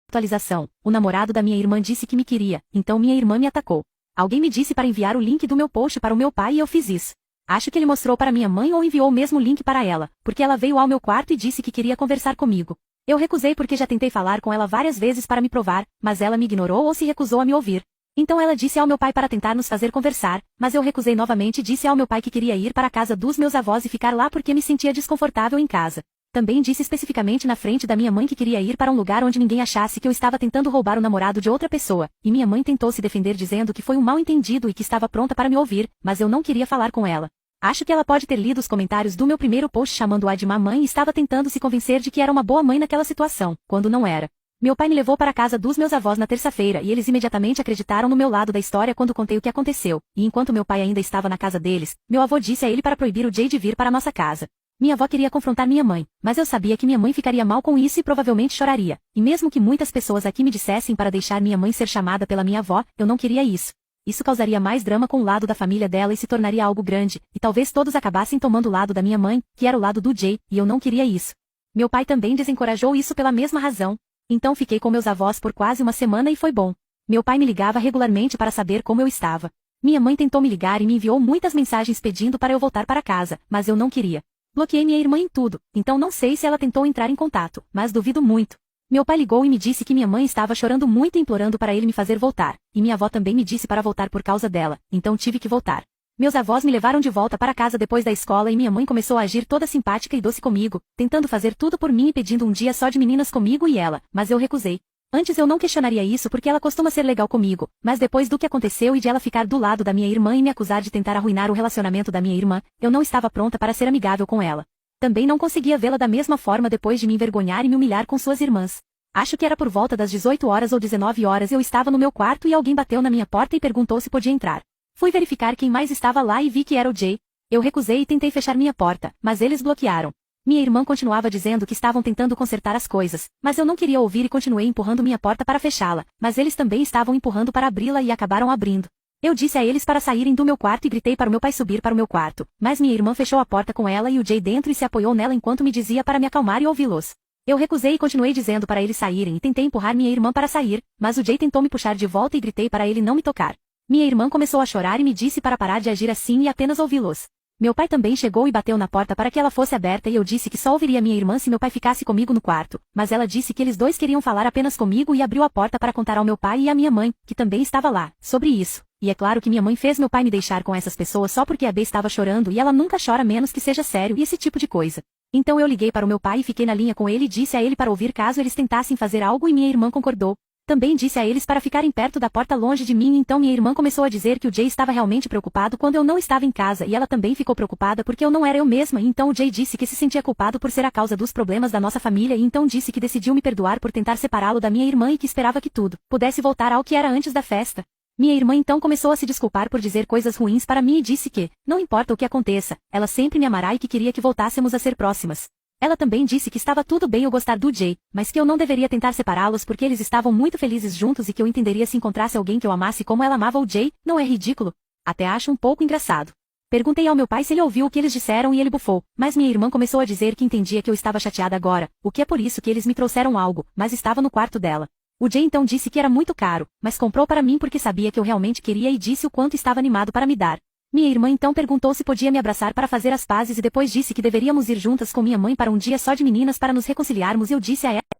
Atualização. O namorado da minha irmã disse que me queria, então minha irmã me atacou. Alguém me disse para enviar o link do meu post para o meu pai e eu fiz isso. Acho que ele mostrou para minha mãe ou enviou o mesmo link para ela, porque ela veio ao meu quarto e disse que queria conversar comigo. Eu recusei porque já tentei falar com ela várias vezes para me provar, mas ela me ignorou ou se recusou a me ouvir. Então ela disse ao meu pai para tentar nos fazer conversar, mas eu recusei novamente e disse ao meu pai que queria ir para a casa dos meus avós e ficar lá porque me sentia desconfortável em casa. Também disse especificamente na frente da minha mãe que queria ir para um lugar onde ninguém achasse que eu estava tentando roubar o namorado de outra pessoa, e minha mãe tentou se defender dizendo que foi um mal-entendido e que estava pronta para me ouvir, mas eu não queria falar com ela. Acho que ela pode ter lido os comentários do meu primeiro post chamando-a de mamãe e estava tentando se convencer de que era uma boa mãe naquela situação, quando não era. Meu pai me levou para a casa dos meus avós na terça-feira e eles imediatamente acreditaram no meu lado da história quando contei o que aconteceu, e enquanto meu pai ainda estava na casa deles, meu avô disse a ele para proibir o Jay de vir para nossa casa. Minha avó queria confrontar minha mãe, mas eu sabia que minha mãe ficaria mal com isso e provavelmente choraria, e mesmo que muitas pessoas aqui me dissessem para deixar minha mãe ser chamada pela minha avó, eu não queria isso. Isso causaria mais drama com o lado da família dela e se tornaria algo grande, e talvez todos acabassem tomando o lado da minha mãe, que era o lado do Jay, e eu não queria isso. Meu pai também desencorajou isso pela mesma razão. Então fiquei com meus avós por quase uma semana e foi bom. Meu pai me ligava regularmente para saber como eu estava. Minha mãe tentou me ligar e me enviou muitas mensagens pedindo para eu voltar para casa, mas eu não queria. Bloqueei minha irmã em tudo, então não sei se ela tentou entrar em contato, mas duvido muito. Meu pai ligou e me disse que minha mãe estava chorando muito e implorando para ele me fazer voltar, e minha avó também me disse para voltar por causa dela, então tive que voltar. Meus avós me levaram de volta para casa depois da escola e minha mãe começou a agir toda simpática e doce comigo, tentando fazer tudo por mim e pedindo um dia só de meninas comigo e ela, mas eu recusei. Antes eu não questionaria isso porque ela costuma ser legal comigo, mas depois do que aconteceu e de ela ficar do lado da minha irmã e me acusar de tentar arruinar o relacionamento da minha irmã, eu não estava pronta para ser amigável com ela. Também não conseguia vê-la da mesma forma depois de me envergonhar e me humilhar com suas irmãs. Acho que era por volta das 18 horas ou 19 horas eu estava no meu quarto e alguém bateu na minha porta e perguntou se podia entrar. Fui verificar quem mais estava lá e vi que era o Jay. Eu recusei e tentei fechar minha porta, mas eles bloquearam. Minha irmã continuava dizendo que estavam tentando consertar as coisas, mas eu não queria ouvir e continuei empurrando minha porta para fechá-la, mas eles também estavam empurrando para abri-la e acabaram abrindo. Eu disse a eles para saírem do meu quarto e gritei para o meu pai subir para o meu quarto, mas minha irmã fechou a porta com ela e o Jay dentro e se apoiou nela enquanto me dizia para me acalmar e ouvi-los. Eu recusei e continuei dizendo para eles saírem e tentei empurrar minha irmã para sair, mas o Jay tentou me puxar de volta e gritei para ele não me tocar. Minha irmã começou a chorar e me disse para parar de agir assim e apenas ouvi-los. Meu pai também chegou e bateu na porta para que ela fosse aberta e eu disse que só ouviria minha irmã se meu pai ficasse comigo no quarto, mas ela disse que eles dois queriam falar apenas comigo e abriu a porta para contar ao meu pai e à minha mãe, que também estava lá, sobre isso. E é claro que minha mãe fez meu pai me deixar com essas pessoas só porque a B estava chorando e ela nunca chora menos que seja sério e esse tipo de coisa. Então eu liguei para o meu pai e fiquei na linha com ele e disse a ele para ouvir caso eles tentassem fazer algo e minha irmã concordou. Também disse a eles para ficarem perto da porta longe de mim então minha irmã começou a dizer que o Jay estava realmente preocupado quando eu não estava em casa e ela também ficou preocupada porque eu não era eu mesma e então o Jay disse que se sentia culpado por ser a causa dos problemas da nossa família e então disse que decidiu me perdoar por tentar separá-lo da minha irmã e que esperava que tudo pudesse voltar ao que era antes da festa. Minha irmã então começou a se desculpar por dizer coisas ruins para mim e disse que, não importa o que aconteça, ela sempre me amará e que queria que voltássemos a ser próximas. Ela também disse que estava tudo bem eu gostar do Jay, mas que eu não deveria tentar separá-los porque eles estavam muito felizes juntos e que eu entenderia se encontrasse alguém que eu amasse como ela amava o Jay, não é ridículo? Até acho um pouco engraçado. Perguntei ao meu pai se ele ouviu o que eles disseram e ele bufou, mas minha irmã começou a dizer que entendia que eu estava chateada agora, o que é por isso que eles me trouxeram algo, mas estava no quarto dela. O Jay então disse que era muito caro, mas comprou para mim porque sabia que eu realmente queria e disse o quanto estava animado para me dar. Minha irmã então perguntou se podia me abraçar para fazer as pazes e depois disse que deveríamos ir juntas com minha mãe para um dia só de meninas para nos reconciliarmos e eu disse a ela